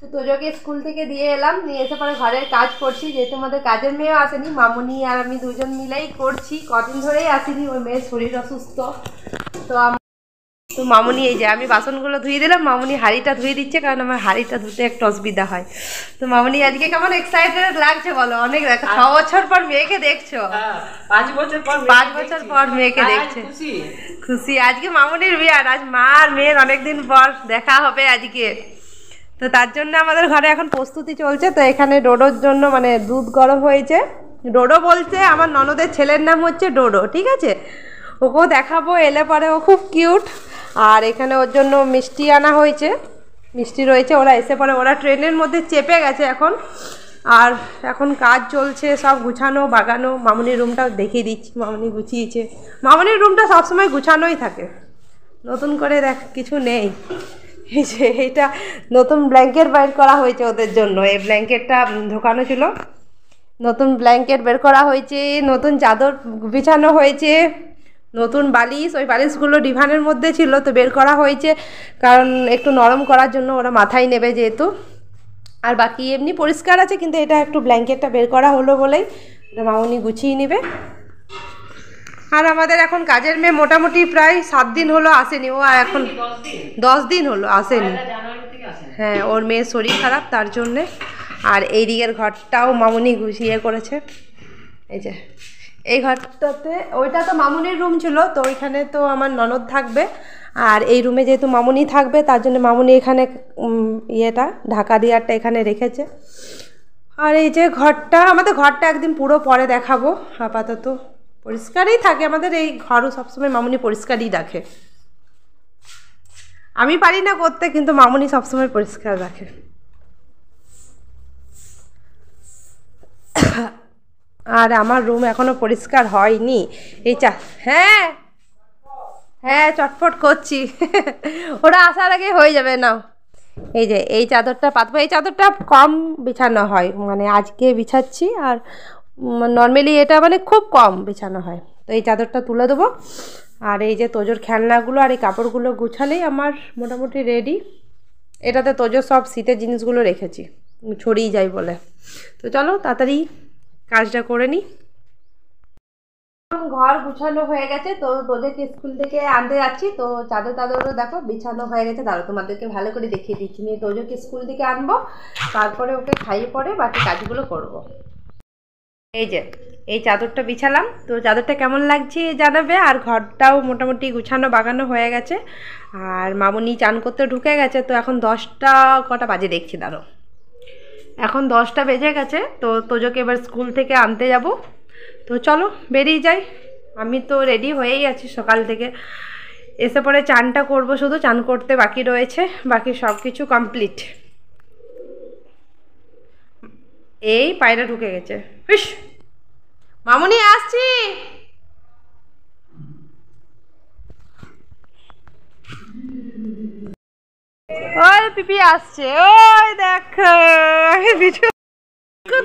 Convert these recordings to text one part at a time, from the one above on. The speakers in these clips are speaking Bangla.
তো তোজোকে স্কুল থেকে দিয়ে এলাম, নিয়ে এসে পরে ঘরের কাজ করছি। যেহেতু আমাদের কাজের মেয়েও আসেনি, মামুনি আর আমি দুজন মিলেই করছি। কদিন ধরেই আসেনি, ওই মেয়ের শরীর অসুস্থ। তো মামুনি এই যে আমি বাসনগুলো ধুয়ে দিলাম, মামুনি হাঁড়িটা ধুয়ে দিচ্ছে, কারণ আমার হাঁড়িটা ধুতে একটু অসুবিধা হয়। তো মামুনি আজকে কেমন এক্সাইটেড লাগছে বলো? অনেক 6 বছর পর মেয়েকে দেখছো। 5 বছর পর মেয়েকে দেখছে, খুশি। আজকে মামুনির বিয়ার, আজ মা আর মেয়ের অনেকদিন পর দেখা হবে আজকে। তো তার জন্য আমাদের ঘরে এখন প্রস্তুতি চলছে। তো এখানে ডোডোর জন্য মানে দুধ গরম হয়েছে। ডোডো বলতে আমার ননদের ছেলের নাম হচ্ছে ডোডো, ঠিক আছে? ওকেও দেখাবো এলে পরে, ও খুব কিউট। আর এখানে ওর জন্য মিষ্টি আনা হয়েছে, মিষ্টি রয়েছে। ওরা এসে পরে, ওরা ট্রেনের মধ্যে চেপে গেছে এখন। আর এখন কাজ চলছে সব গুছানো বাগানো। মামুনির রুমটাও দেখিয়ে দিচ্ছি, মামুনি গুছিয়েছে। মামুনির রুমটা সবসময় গুছানোই থাকে, নতুন করে দেখ কিছু নেই। এই যে এইটা নতুন ব্ল্যাঙ্কেট বের করা হয়েছে ওদের জন্য। এই ব্ল্যাঙ্কেটটা ঢোকানো ছিল, নতুন ব্ল্যাঙ্কেট বের করা হয়েছে, নতুন চাদর বিছানো হয়েছে, নতুন বালিশ। ওই বালিশগুলো ডিভানের মধ্যে ছিল, তো বের করা হয়েছে কারণ একটু নরম করার জন্য, ওরা মাথায় নেবে যেহেতু। আর বাকি এমনি পরিষ্কার আছে, কিন্তু এটা একটু ব্ল্যাঙ্কেটটা বের করা হলো বলেই মামুনি গুছিয়ে নেবে। আর আমাদের এখন কাজের মেয়ে মোটামুটি প্রায় 7 দিন হলো আসেনি। ও এখন 10 দিন হলো আসেনি। হ্যাঁ, ওর মেয়ের শরীর খারাপ, তার জন্যে। আর এই দিকের ঘরটাও মামুনি গুছিয়ে করেছে। এই যে এই ঘরটাতে, ওইটা তো মামুনির রুম ছিল, তো ওইখানে তো আমার ননদ থাকবে। আর এই রুমে যেহেতু মামুনি থাকবে, তার জন্য মামুনি এখানে ইয়েটা ঢাকা দেওয়ারটা এখানে রেখেছে। আর এই যে ঘরটা, আমাদের ঘরটা একদিন পুরো পরে দেখাবো। আপাতত পরিষ্কারই থাকে আমাদের এই ঘরও, সবসময় মামুনি পরিষ্কারই রাখে। আমি পারি না করতে, কিন্তু মামুনি সবসময় পরিষ্কার রাখে। আর আমার রুম এখনো পরিষ্কার হয়নি। এই হ্যাঁ হ্যাঁ, চটপট করছি। ওরা আসার আগে হয়ে যাবে। নাও, এই যে এই চাদরটা পাতবো। এই চাদরটা কম বিছানো হয়, মানে আজকে বিছাচ্ছি। আর নর্মালি এটা মানে খুব কম বিছানো হয়। তো এই চাদরটা তুলে দেবো। আর এই যে তোজোর খেলনাগুলো আর এই কাপড়গুলো গুছালেই আমার মোটামুটি রেডি। এটাতে তোজোর সব শীতের জিনিসগুলো রেখেছি, ছড়িয়ে যায় বলে। তো চলো তাড়াতাড়ি কাজটা করে নিই। ঘর গুছানো হয়ে গেছে, তো তোদেরকে স্কুল থেকে আনতে যাচ্ছি। তো চাদরও দেখো বিছানো হয়ে গেছে। দাঁড়ো, তোমাদেরকে ভালো করে দেখিয়ে দিচ্ছি। নিয়ে তোজোকে স্কুল থেকে আনবো, তারপরে ওকে খাইয়ে পরে বাকি কাজগুলো করব। এই যে এই চাদরটা বিছালাম, তো চাদরটা কেমন লাগছে জানাবে। আর ঘরটাও মোটামুটি গুছানো বাগানো হয়ে গেছে। আর মামুনি চান করতে ঢুকে গেছে। তো এখন 10টা কটা বাজে দেখছি, দাঁড়ো, এখন 10টা বেজে গেছে। তো তোজোকে এবার স্কুল থেকে আনতে যাব। তো চলো বেরিয়ে যাই। আমি তো রেডি হয়েই আছি সকাল থেকে। এসে পরে চানটা করব, শুধু চান করতে বাকি রয়েছে, বাকি সব কিছু কমপ্লিট। এই পায়রা ঢুকে গেছে। হুস, মামুনি আসছি। ওই পিপি আসছে, ওই দেখো।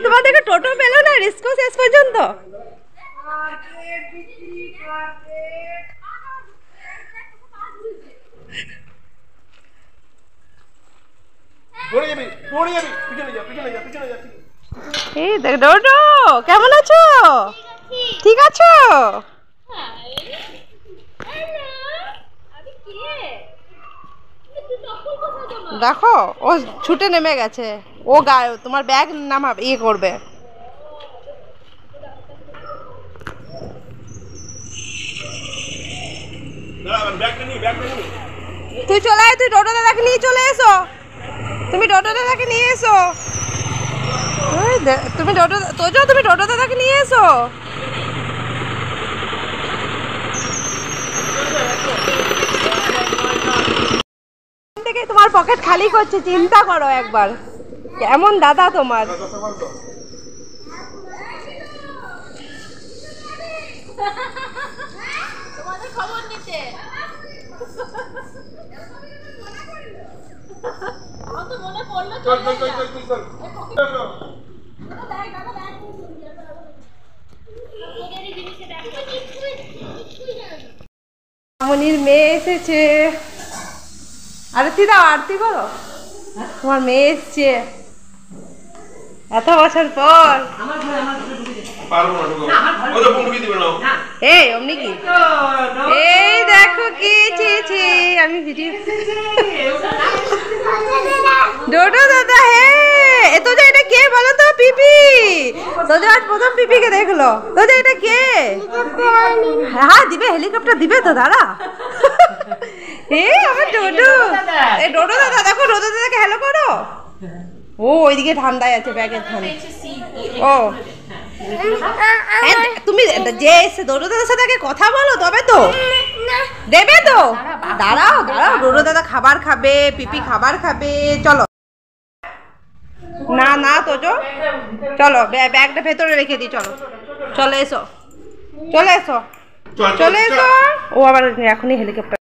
তোমাদেরকে টোটো পেলো না রিস্কো শেষ পর্যন্ত। এই দেখ ডোডো, কেমন আছো? ঠিক আছো? দেখো ও ছুটে নেমে গেছে। ও তোমার ব্যাগ নামাবে, ইয়ে করবে। তুই চলে আয়, তুই ডোডো দাদাকে নিয়ে চলে এসো। তুমি ডোডো দাদাকে নিয়ে এসো। তুমি ডোডো দাদাকে নিয়ে এসো। থেকে তোমার পকেট খালি করছে, চিন্তা করো একবার, কেমন দাদা তোমার। খবর নিতে মামনির মেয়ে এসেছে। আরতি দাও, আরতি করো। তোমার মেয়ে এসছে এত বছর পর। এই অমনি কি এই দেখো কি ছি আমি ভিডিও ডোডো দাদা হে তো যে এটা কে বলো তো পিপি তো যে আজ প্রথম পিপিকে দেখলো তো যে এটা কে হ্যাঁ দিবে হেলিকপ্টার দিবে তো দাঁড়া এই আমার ডোডো এই ডোডো দাদা দেখো ডোডো দাদাকে হ্যালো করো ও ওইদিকে ঠান্ডায় আছে ব্যাগের ঠান্ডা ও তুমি যে এসে ডোডো দাদার সাথে আগে কথা বলো তবে তো দেবে তো দাঁড়াও দাঁড়াও ডোডো দাদা খাবার খাবে পিপি খাবার খাবে চলো না না তো চলো ব্যাগটা ভেতরে রেখে দিই চলো চলে এসো চলে এসো চলে এসো ও আবার এখনই হেলিকপ্টার